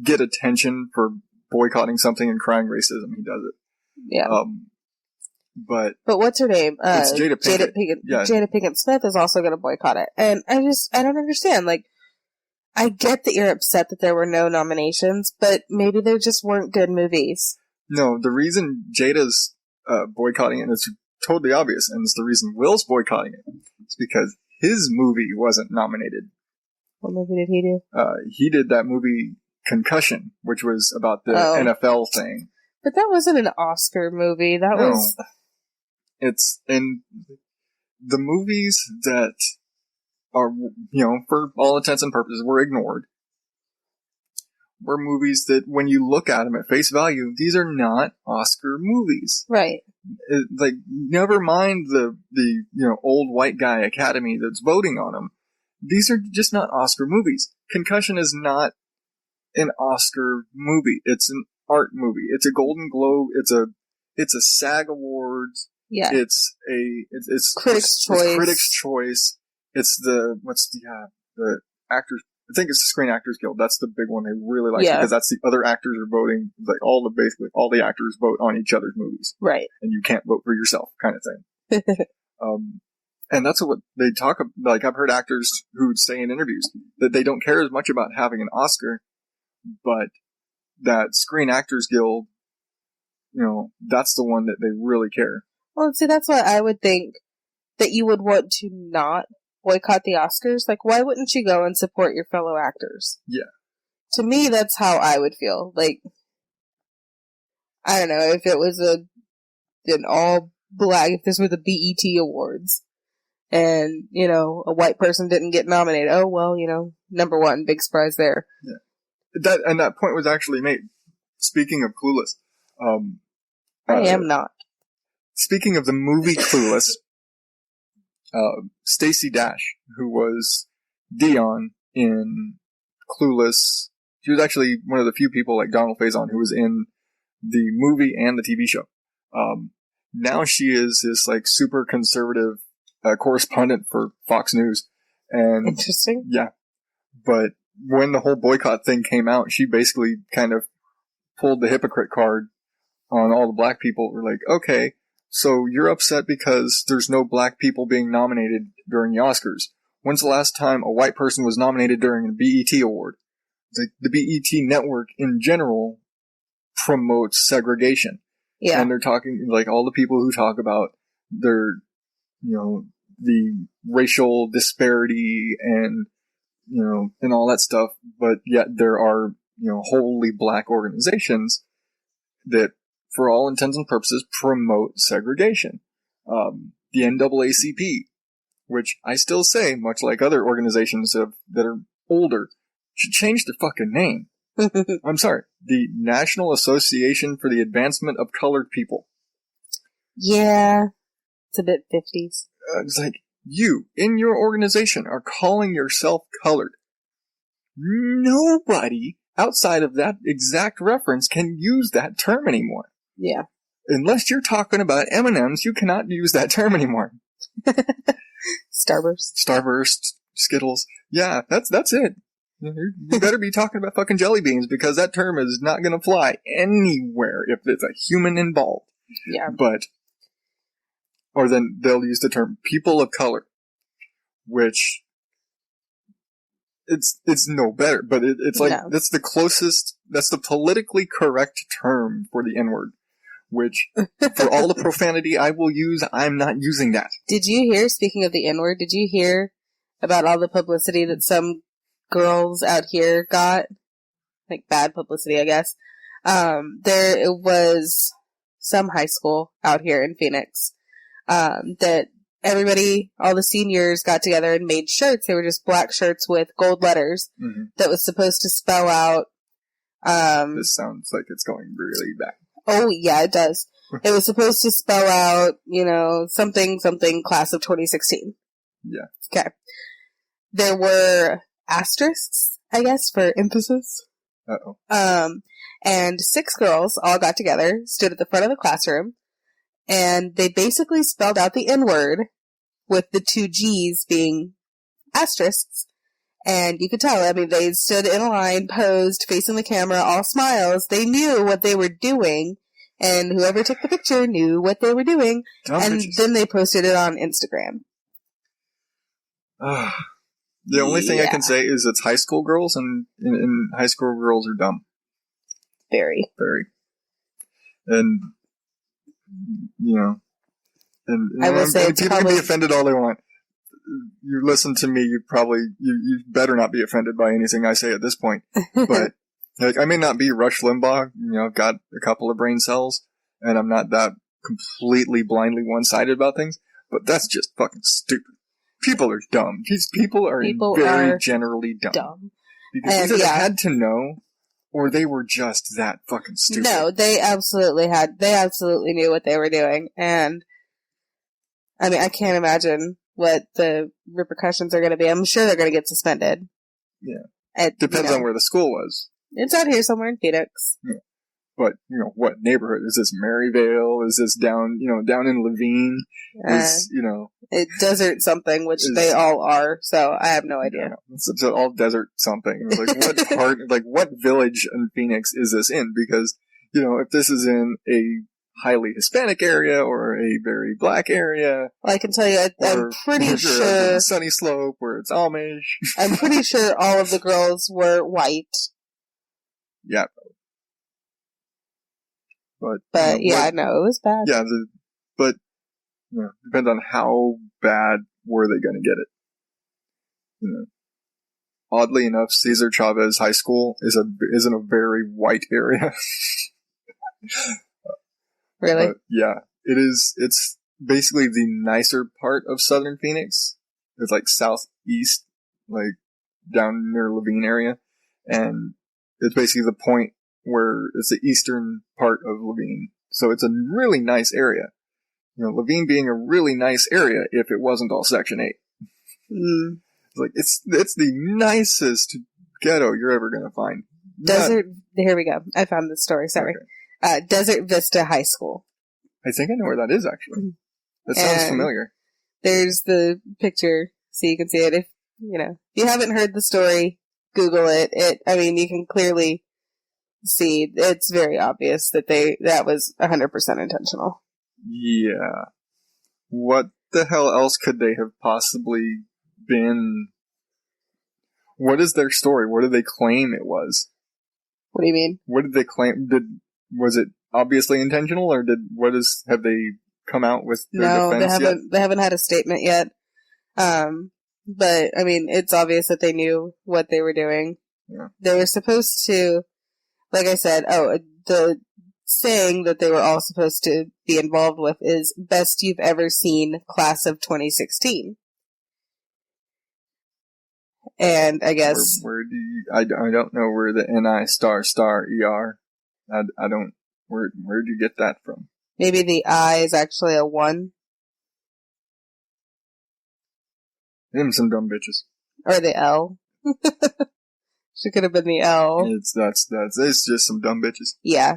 get attention for boycotting something and crying racism, he does it. Yeah. But what's her name? It's Jada Pinkett. Jada Pinkett Smith is also going to boycott it. And I don't understand. Like, I get that you're upset that there were no nominations, but maybe there just weren't good movies. No, the reason Jada's boycotting it, and it's totally obvious, and it's the reason Will's boycotting it, is because his movie wasn't nominated. What movie did he do? He did that movie Concussion, which was about the NFL thing. But that wasn't an Oscar movie. It's in the movies that are, for all intents and purposes, were ignored. Were movies that, when you look at them at face value, these are not Oscar movies. Right. Never mind the old white guy Academy that's voting on them. These are just not Oscar movies. Concussion is not an Oscar movie. It's an art movie. It's a Golden Globe. It's a SAG Awards. Yeah. It's Critics' Choice. It's Critics' Choice. It's the actors. I think it's the Screen Actors Guild. That's the big one they really like, because that's the other actors are voting. Like basically all the actors vote on each other's movies. Right. And you can't vote for yourself, kind of thing. And that's what they talk about. Like, I've heard actors who would say in interviews that they don't care as much about having an Oscar, but that Screen Actors Guild, that's the one that they really care. Well, see, that's why I would think that you would want to not boycott the Oscars. Like, why wouldn't you go and support your fellow actors? Yeah. To me, that's how I would feel. Like, I don't know, if it was an all black, if this were the BET Awards, and, a white person didn't get nominated, oh, well, number one, big surprise there. Yeah. That point was actually made. Speaking of Clueless. I am not. Speaking of the movie Clueless, Stacey Dash, who was Dion in Clueless, she was actually one of the few people like Donald Faison who was in the movie and the TV show. Now she is this super conservative correspondent for Fox News. And interesting. Yeah. But when the whole boycott thing came out, she basically kind of pulled the hypocrite card on all the black people. We're like, okay, so you're upset because there's no black people being nominated during the Oscars. When's the last time a white person was nominated during a BET award? The BET network in general promotes segregation. Yeah. And they're talking, all the people who talk about their, the racial disparity and, and all that stuff, but yet there are, wholly black organizations that, for all intents and purposes, promote segregation. The NAACP, which I still say, much like other organizations that are older, should change their fucking name. I'm sorry. The National Association for the Advancement of Colored People. Yeah. It's a bit 50s. It's like, you, in your organization, are calling yourself colored. nobody outside of that exact reference can use that term anymore. Yeah. Unless you're talking about M&Ms, you cannot use that term anymore. Starburst, Skittles. Yeah, that's it. You better be talking about fucking jelly beans, because that term is not going to fly anywhere if there's a human involved. Yeah. Or then they'll use the term people of color, which it's no better, but it's like, no. That's the politically correct term for the N-word, which for all the profanity I will use, I'm not using that. Did you hear, speaking of the N-word, did you hear about all the publicity that some girls out here got? Like bad publicity, I guess. There was some high school out here in Phoenix, that everybody, all the seniors got together and made shirts. They were just black shirts with gold letters that was supposed to spell out, this sounds like it's going really bad. Oh, yeah, it does. It was supposed to spell out, something, class of 2016. Yeah. Okay. There were asterisks, I guess, for emphasis. Uh-oh. And 6 girls all got together, stood at the front of the classroom, and they basically spelled out the N-word with the 2 G's being asterisks. And you could tell, I mean, they stood in a line, posed, facing the camera, all smiles. They knew what they were doing, and whoever took the picture knew what they were doing. Then they posted it on Instagram. The only thing I can say is it's high school girls, and high school girls are dumb. Very. And, and I will say people can be offended all they want. You listen to me, you better not be offended by anything I say at this point. But, I may not be Rush Limbaugh, I've got a couple of brain cells, and I'm not that completely blindly one-sided about things, but that's just fucking stupid. People are dumb. These people are very generally dumb. Because either they had to know, or they were just that fucking stupid. No, they absolutely knew what they were doing, and, I mean, I can't imagine what the repercussions are going to be. I'm sure they're going to get suspended. Yeah. Depends on where the school was. It's out here somewhere in Phoenix. Yeah. But, what neighborhood? Is this Maryvale? Is this down in Levine? Desert something, which they all are, so I have no idea. It's all desert something. Like, what village in Phoenix is this in? Because, if this is in a highly Hispanic area or a very black area. Well, I can tell you, I'm pretty sure Sunny Slope where it's Amish. I'm pretty sure all of the girls were white. Yeah. But yeah, no, it was bad. Yeah, depends on how bad were they going to get it. Oddly enough, Cesar Chavez High School is in a very white area. Really? Yeah, it is. It's basically the nicer part of Southern Phoenix. It's like southeast, like down near Levine area, and it's basically the point where it's the eastern part of Levine. So it's a really nice area. Levine being a really nice area if it wasn't all Section 8. It's the nicest ghetto you're ever going to find. Here we go. I found this story. Sorry. Okay. Desert Vista High School. I think I know where that is, actually. That sounds familiar. There's the picture, so you can see it. If you haven't heard the story, Google it. You can clearly see, it's very obvious that was 100% intentional. Yeah. What the hell else could they have possibly been? What is their story? What do they claim it was? What do you mean? What did they claim? Was it obviously intentional, or have they come out with their defense yet? They haven't had a statement yet. But it's obvious that they knew what they were doing. Yeah. They were supposed to, like I said, the saying that they were all supposed to be involved with is best you've ever seen, class of 2016. And I guess where do you? I don't know where the NI **ER. I don't. Where'd you get that from? Maybe the I is actually a 1. Them some dumb bitches. Or the L. She could have been the L. It's just some dumb bitches. Yeah,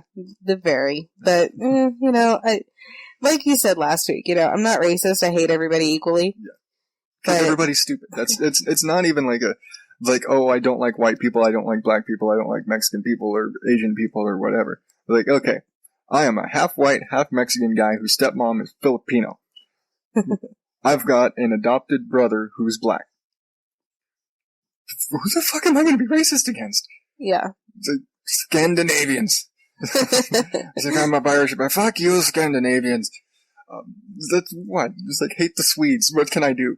But, like you said last week, I'm not racist. I hate everybody equally. Yeah. Because everybody's stupid. It's not even oh, I don't like white people, I don't like black people, I don't like Mexican people or Asian people or whatever. Like, okay, I am a half white, half Mexican guy whose stepmom is Filipino. I've got an adopted brother who's black. Who the fuck am I going to be racist against? Yeah. The Scandinavians. It's like, I'm Irish, but fuck you, Scandinavians. That's what? Just like, hate the Swedes. What can I do?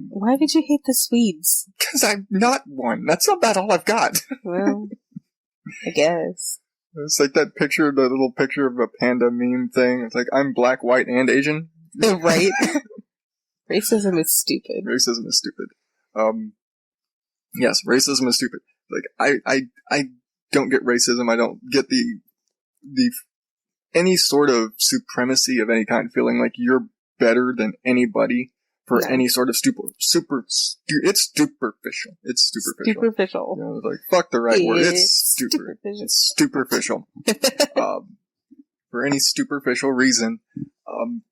Why would you hate the Swedes? Because I'm not one. That's about all I've got. Well, I guess. It's like that picture, the little picture of a panda meme thing. It's like, I'm black, white, and Asian. Right? Racism is stupid. Racism is stupid. Yes, racism is stupid. Like, I don't get racism. I don't get the any sort of supremacy of any kind, feeling like you're better than anybody for any sort of it's superficial. It's superficial. Superficial. Like, fuck the right word. It's stupid. It's superficial. For any superficial reason,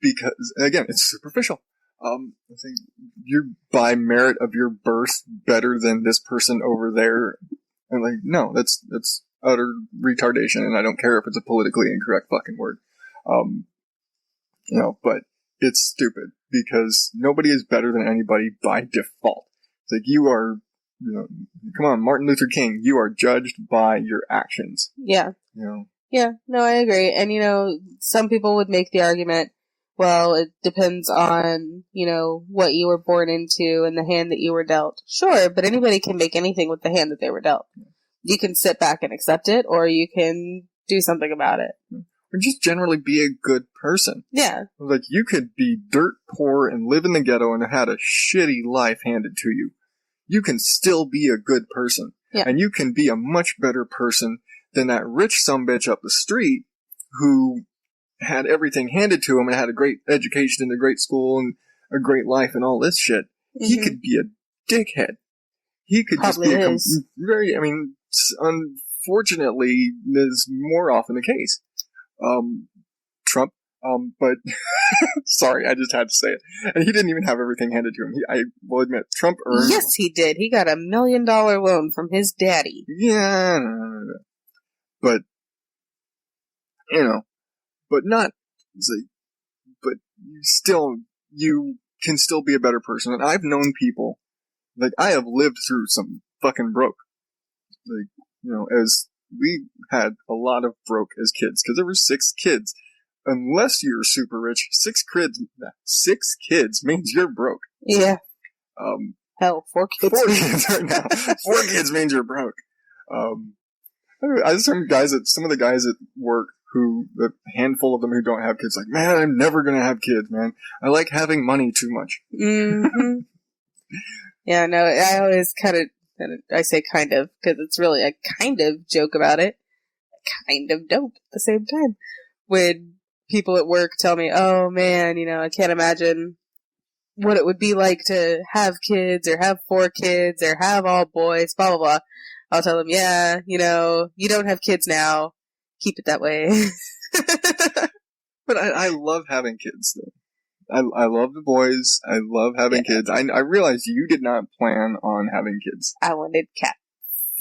because, again, it's superficial. I think you're by merit of your birth better than this person over there. And like, no, that's utter retardation, and I don't care if it's a politically incorrect fucking word. But it's stupid because nobody is better than anybody by default. It's like, you are, come on, Martin Luther King, you are judged by your actions. Yeah. Yeah, no, I agree. And, some people would make the argument, well, it depends on, what you were born into and the hand that you were dealt. Sure, but anybody can make anything with the hand that they were dealt. You can sit back and accept it, or you can do something about it. Or just generally be a good person. Yeah. Like, you could be dirt poor and live in the ghetto and had a shitty life handed to you. You can still be a good person. Yeah. And you can be a much better person than that rich sumbitch up the street who had everything handed to him and had a great education and a great school and a great life and all this shit. Mm-hmm. He could be a dickhead. He could Probably just be unfortunately, is more often the case. Trump, but sorry, I just had to say it. And he didn't even have everything handed to him. I will admit, Trump earned. Yes, he did. He got $1 million loan from his daddy. Yeah, but but not. But you can still be a better person. And I've known people, like, I have lived through some fucking broke. Like, as we had a lot of broke as kids, because there were 6 kids. Unless you're super rich, 6 kids means you're broke. Yeah. Hell, 4 kids. 4 kids right now. 4 kids means you're broke. Some of the guys at work who, a handful of them who don't have kids, like, man, I'm never gonna have kids, man. I like having money too much. Mm-hmm. Yeah, no, I always I say kind of, because it's really a kind of joke about it. Kind of dope at the same time. When people at work tell me, oh man, I can't imagine what it would be like to have kids or have 4 kids or have all boys, blah, blah, blah. I'll tell them, yeah, you don't have kids now. Keep it that way. But I love having kids, though. I love the boys. I love having kids. I realize you did not plan on having kids. I wanted cats.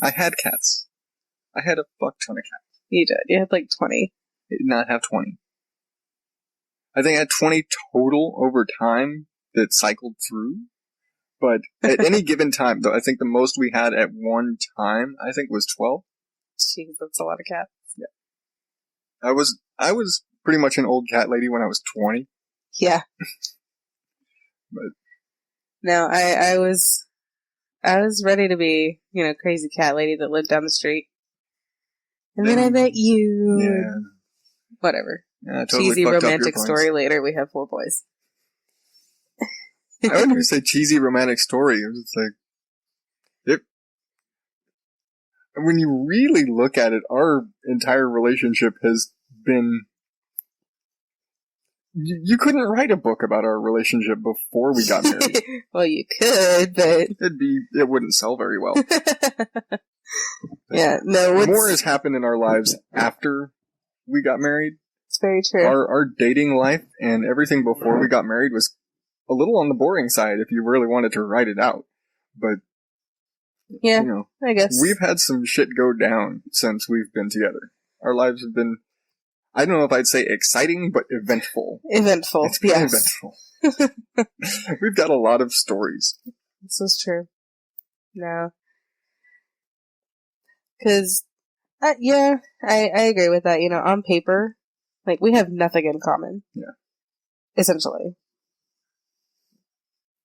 I had cats. I had a fuck ton of cats. You did. You had like 20. I did not have 20. I think I had 20 total over time that cycled through. But at any given time, though, I think the most we had at one time, I think, was 12. Jeez, that's a lot of cats. Yeah. I was pretty much an old cat lady when I was 20. Yeah. But no, I was ready to be, crazy cat lady that lived down the street. And then I met you. Yeah. Whatever. Yeah, totally cheesy romantic story later, we have 4 boys. I wouldn't even say cheesy romantic story. It was like, when you really look at it, our entire relationship has been. You couldn't write a book about our relationship before we got married. Well, you could, but it wouldn't sell very well. Yeah, no. More has happened in our lives after we got married. It's very true. Our dating life and everything before we got married was a little on the boring side if you really wanted to write it out. But, yeah, you know, I guess. We've had some shit go down since we've been together. Our lives have been, I don't know if I'd say exciting, but eventful. Eventful, It's been eventful. We've got a lot of stories. This is true. No. Because, yeah, I agree with that. You know, on paper, like, we have nothing in common. Yeah. Essentially.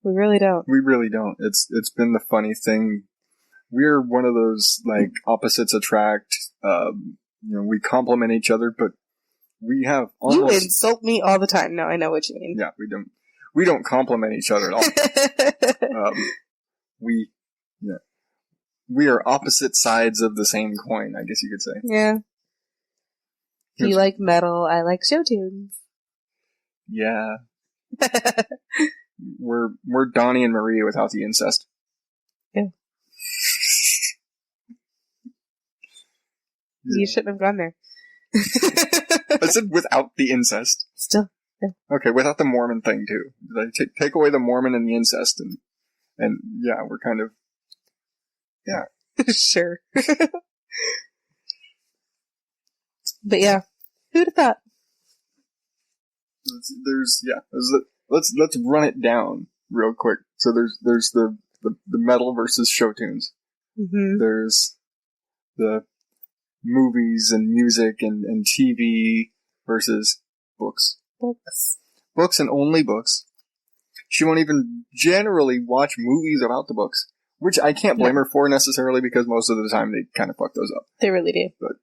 We really don't. We really don't. It's been the funny thing. We're one of those, like, opposites attract, we complement each other, but we have almost... You insult me all the time. No, I know what you mean. Yeah, we don't complement each other at all. We are opposite sides of the same coin, I guess you could say. Yeah. You like metal, I like show tunes. Yeah. We're Donnie and Maria without the incest. Yeah. You shouldn't have gone there. I said without the incest. Still. Yeah. Okay, without the Mormon thing too. They take away the Mormon and the incest, and yeah, we're kind of, yeah. Sure. But yeah, who'd have thought? Let's run it down real quick. So there's the metal versus show tunes. Mm-hmm. There's the movies and music and TV versus books. Books and only books. She won't even generally watch movies about the books, which I can't blame her for necessarily because most of the time they kind of fuck those up. They really do. But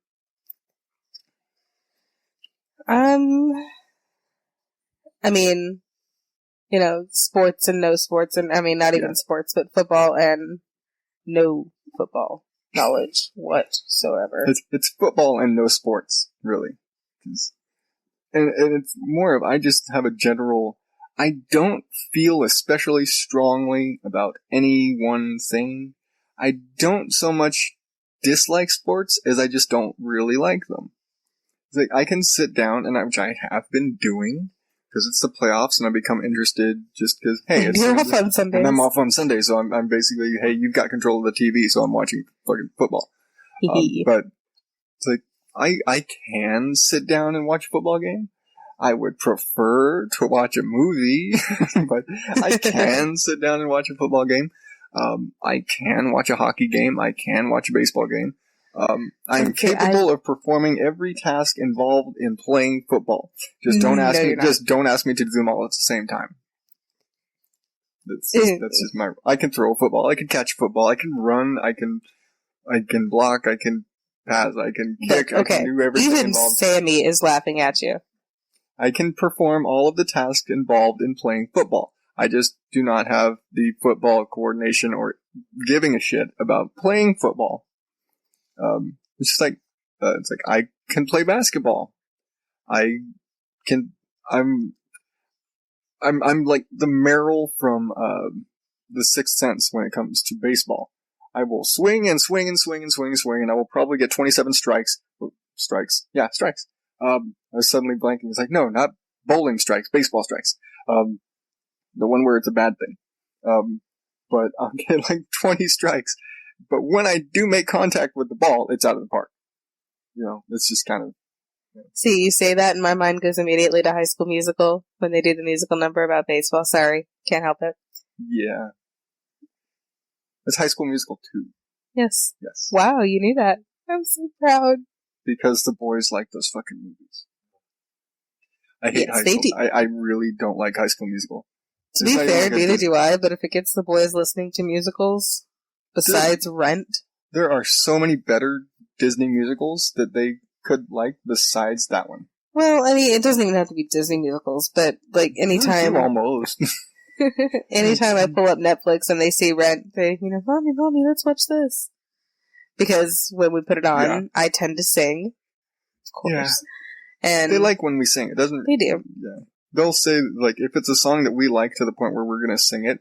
I mean, you know, sports and no sports, and I mean, not even sports, but football and no football knowledge whatsoever. It's football and no sports, really. And it's more of, I just have a general, I don't feel especially strongly about any one thing. I don't so much dislike sports as I just don't really like them. It's like, I can sit down, and which I have been doing, because it's the playoffs, and I become interested just because, hey, you're off on Sundays. And I'm off on Sunday, so I'm basically, hey, you've got control of the TV, so I'm watching fucking football. But it's like, I can sit down and watch a football game. I would prefer to watch a movie, but I can sit down and watch a football game. I can watch a hockey game. I can watch a baseball game. I'm capable of performing every task involved in playing football. Just don't ask me to do them all at the same time. That's just my. I can throw a football. I can catch a football. I can run. I can block. I can pass. I can kick. Okay. I can do everything Even involved. Sammy is laughing at you. I can perform all of the tasks involved in playing football. I just do not have the football coordination or giving a shit about playing football. It's just like, I can play basketball. I'm like the Merrill from, The Sixth Sense when it comes to baseball. I will swing and swing and swing and swing and swing, and I will probably get 27 strikes. Strikes. Yeah, strikes. I was suddenly blanking. It's like, no, not bowling strikes, baseball strikes. The one where it's a bad thing. But I'll get like 20 strikes. But when I do make contact with the ball, it's out of the park. You know, it's just kind of... See, you say that and my mind goes immediately to High School Musical when they do the musical number about baseball. Sorry, can't help it. Yeah. It's High School Musical 2. Yes. Yes. Wow, you knew that. I'm so proud. Because the boys like those fucking movies. I hate High School. I really don't like High School Musical. To be fair, neither do I, but if it gets the boys listening to musicals, besides Rent... There are so many better Disney musicals that they could like besides that one. Well, I mean, it doesn't even have to be Disney musicals, but, like, anytime... Almost. Anytime I pull up Netflix and they see Rent, they, Mommy, let's watch this. Because when we put it on, I tend to sing. Of course. Yeah. And they like when we sing. It doesn't... They do. Yeah. They'll say, like, if it's a song that we like to the point where we're gonna sing it,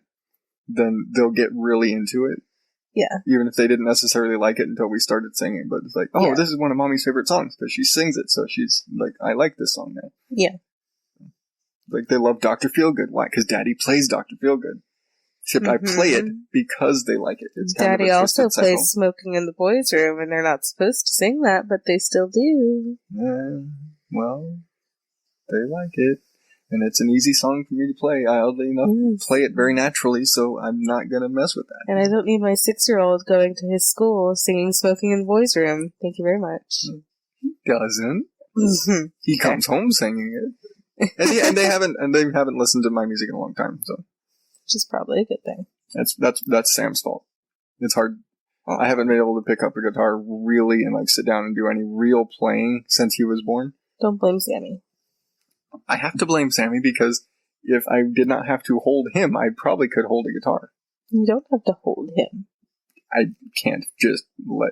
then they'll get really into it. Yeah. Even if they didn't necessarily like it until we started singing. But it's like, oh, this is one of Mommy's favorite songs because she sings it. So she's like, I like this song now. Yeah. Like, they love Dr. Feelgood. Why? Because Daddy plays Dr. Feelgood. Except I play it because they like it. It's kind Daddy of also plays Smoking in the Boys' Room, and they're not supposed to sing that, but they still do. Well, they like it. And it's an easy song for me to play. I, oddly enough, play it very naturally, so I'm not going to mess with that. And I don't need my 6-year-old going to his school singing Smoking in the Boys' Room. Thank you very much. He doesn't. He comes home singing it. And they haven't listened to my music in a long time, so. Which is probably a good thing. That's Sam's fault. It's hard. I haven't been able to pick up a guitar really and like sit down and do any real playing since he was born. Don't blame Sammy. I have to blame Sammy because if I did not have to hold him, I probably could hold a guitar. You don't have to hold him. I can't just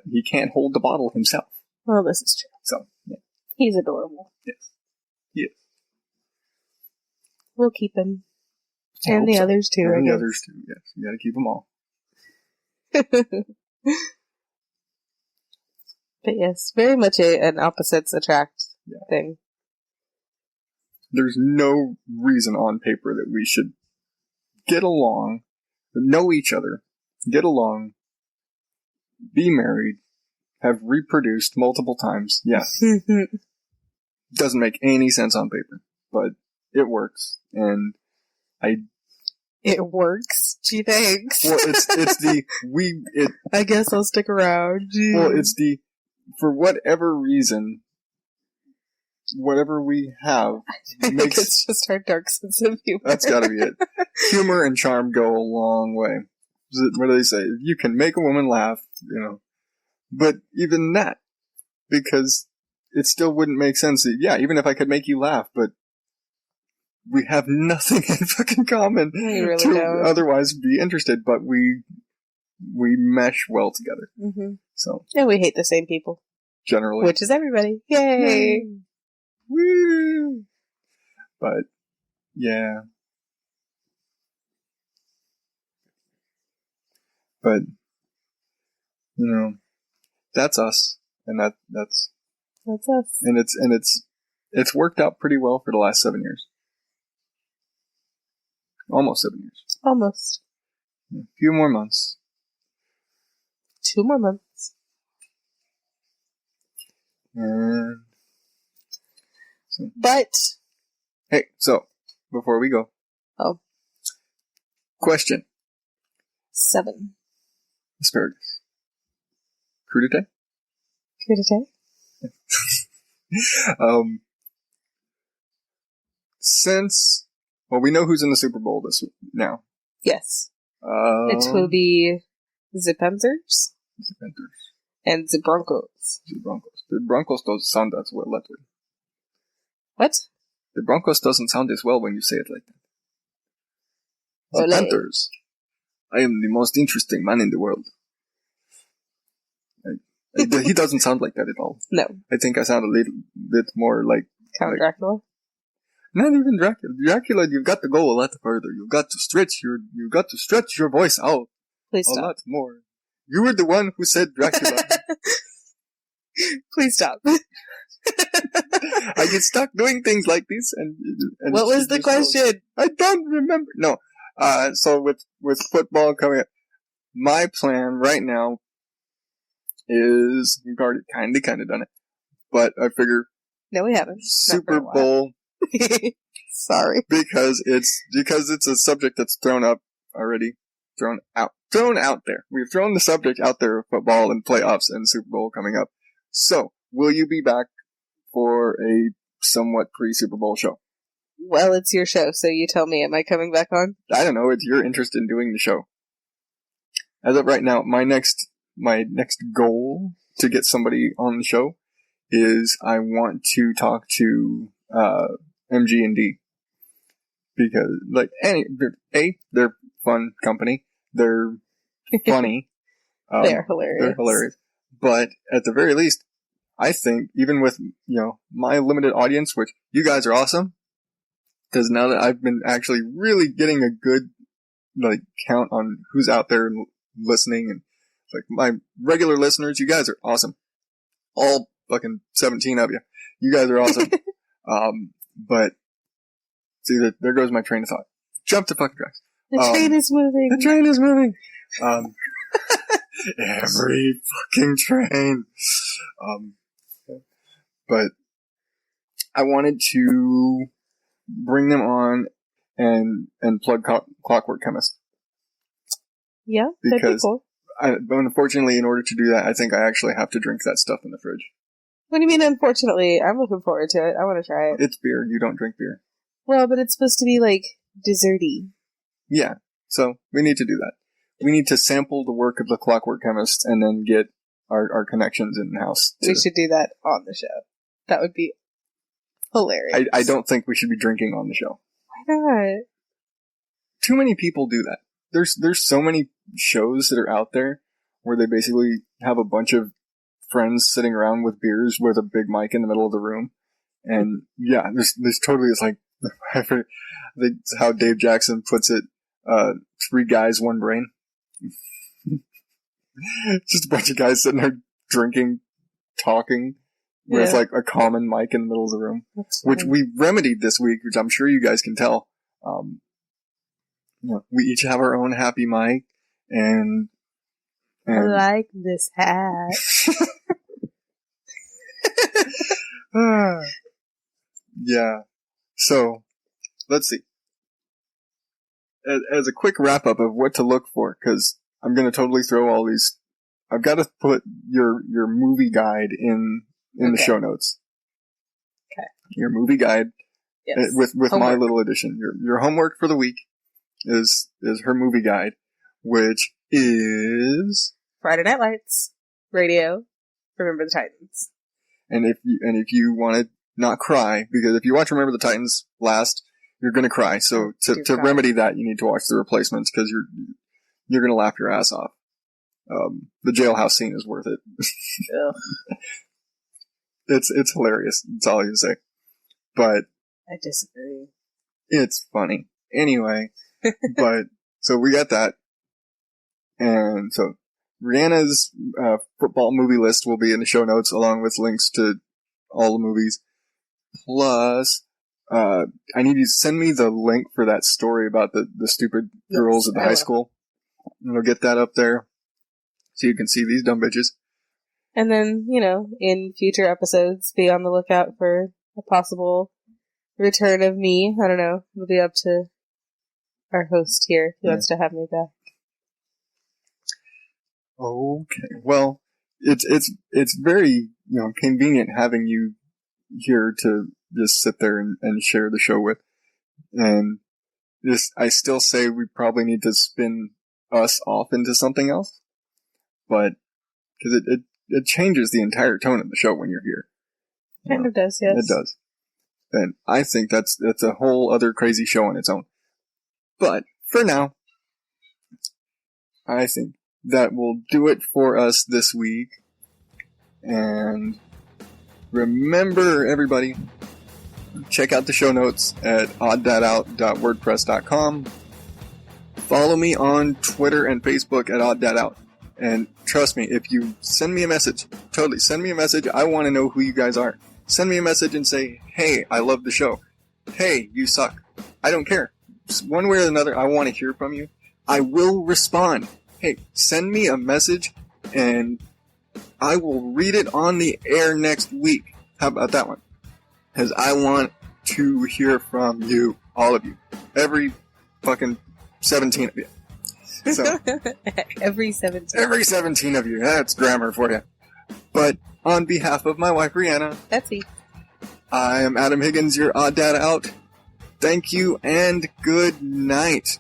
he can't hold the bottle himself. Well, this is true. So, yeah. He's adorable. Yes. He is. We'll keep him. And the others too. And the others too, yes. You gotta keep them all. But yes, very much an opposites attract thing. There's no reason on paper that we should get along, know each other, get along, be married, have reproduced multiple times. Yeah. Doesn't make any sense on paper, but it works. And it works. Gee, thanks. Well, I guess I'll stick around. Gee. Well, for whatever reason, whatever we have makes... It's just our dark sense of humor. That's gotta be it. Humor and charm go a long way. What do they say? You can make a woman laugh, but even that, because it still wouldn't make sense. Yeah, even if I could make you laugh, but we have nothing in fucking common don't. Otherwise be interested, but we mesh well together. Mm-hmm. So, and we hate the same people. Generally. Which is everybody. Yay! Woo! But, yeah. But, that's us. And that's us. And it's worked out pretty well for the last 7 years. Almost 7 years. Almost. A few more months. 2 more months. And but hey, so before we go. Oh. Question. 7. Asparagus. Crudité? Crudité? Since we know who's in the Super Bowl now. Yes. It will be the Panthers. The Panthers. And the Broncos. The Broncos. The Broncos doesn't sound that well that way. What? The Broncos doesn't sound as well when you say it like that. The Panthers. I am the most interesting man in the world. He doesn't sound like that at all. No. I think I sound a little bit more like... Count Dracula? Not even Dracula. Dracula, you've got to go a lot further. You've got to stretch your voice out. Please stop. A lot more. You were the one who said Dracula. Please stop. I get stuck doing things like this, and what was the question? I don't remember. No. So with football coming up, my plan right now is we've already kind of done it, but I figure no, we haven't. Super Bowl. Sorry, because it's a subject that's thrown out there. We've thrown the subject out there of football and playoffs and Super Bowl coming up. So, will you be back for a somewhat pre-Super Bowl show? Well, it's your show, so you tell me. Am I coming back on? I don't know. It's your interest in doing the show. As of right now, my next goal to get somebody on the show is I want to talk to MG&D, because they're fun company. They're funny. They're hilarious. They're hilarious. But at the very least, I think even with my limited audience, which you guys are awesome, because now that I've been actually really getting a good count on who's out there and listening, and Like, my regular listeners, you guys are awesome. All fucking 17 of you. You guys are awesome. But, see, there goes my train of thought. Jump to fucking tracks. The train is moving. The train is moving. Every fucking train. But I wanted to bring them on and plug Clockwork Chemist. Yeah, that'd be cool. But unfortunately, in order to do that, I think I actually have to drink that stuff in the fridge. What do you mean, unfortunately? I'm looking forward to it. I want to try it. It's beer. You don't drink beer. Well, but it's supposed to be, like, desserty. Yeah, so we need to do that. We need to sample the work of the Clockwork Chemist and then get our connections in-house. We should do that on the show. That would be hilarious. I don't think we should be drinking on the show. Why not? Too many people do that. There's so many shows that are out there where they basically have a bunch of friends sitting around with beers with a big mic in the middle of the room. And yeah, there's totally, it's like, I think how Dave Jackson puts it, 3 guys, 1 brain. Just a bunch of guys sitting there drinking, talking, with like a common mic in the middle of the room, which we remedied this week, which I'm sure you guys can tell. We each have our own happy mic, and I like this hat. Yeah. So, let's see. As a quick wrap up of what to look for, because I'm going to totally throw all these. I've got to put your movie guide in the show notes. Okay. Your movie guide, yes. with my little addition. Your homework for the week is her movie guide, which is Friday Night Lights, Radio, Remember the Titans. And if you want to not cry, because if you watch Remember the Titans last, you're going to cry. So to remedy that, you need to watch The Replacements, because you're going to laugh your ass off. The jailhouse scene is worth it. It's hilarious. That's all I can say. But I disagree. It's funny. Anyway, but so we got that. And so ReAnna's football movie list will be in the show notes, along with links to all the movies. Plus, I need you to send me the link for that story about the stupid girls at the high school. And we'll get that up there so you can see these dumb bitches. And then, in future episodes, be on the lookout for a possible return of me. I don't know. It'll be up to our host here who wants to have me back. Okay. Well, it's very, convenient having you here to just sit there and share the show with. And I still say we probably need to spin us off into something else. But, because it changes the entire tone of the show when you're here. Kind of does, yes. It does. And I think that's a whole other crazy show on its own. But, for now, I think that will do it for us this week. And remember, everybody, check out the show notes at odddatout.wordpress.com. Follow me on Twitter and Facebook at odddatout. And trust me, if you send me a message, totally send me a message. I want to know who you guys are. Send me a message and say, hey, I love the show. Hey, you suck. I don't care. Just one way or another, I want to hear from you. I will respond. Hey, send me a message and I will read it on the air next week. How about that one? Because I want to hear from you, all of you. Every fucking 17 of you. So, every 17. Every 17 of you. That's grammar for you. But on behalf of my wife, ReAnna, Betsy, I am Adam Higgins, your Odd Data Out. Thank you and good night.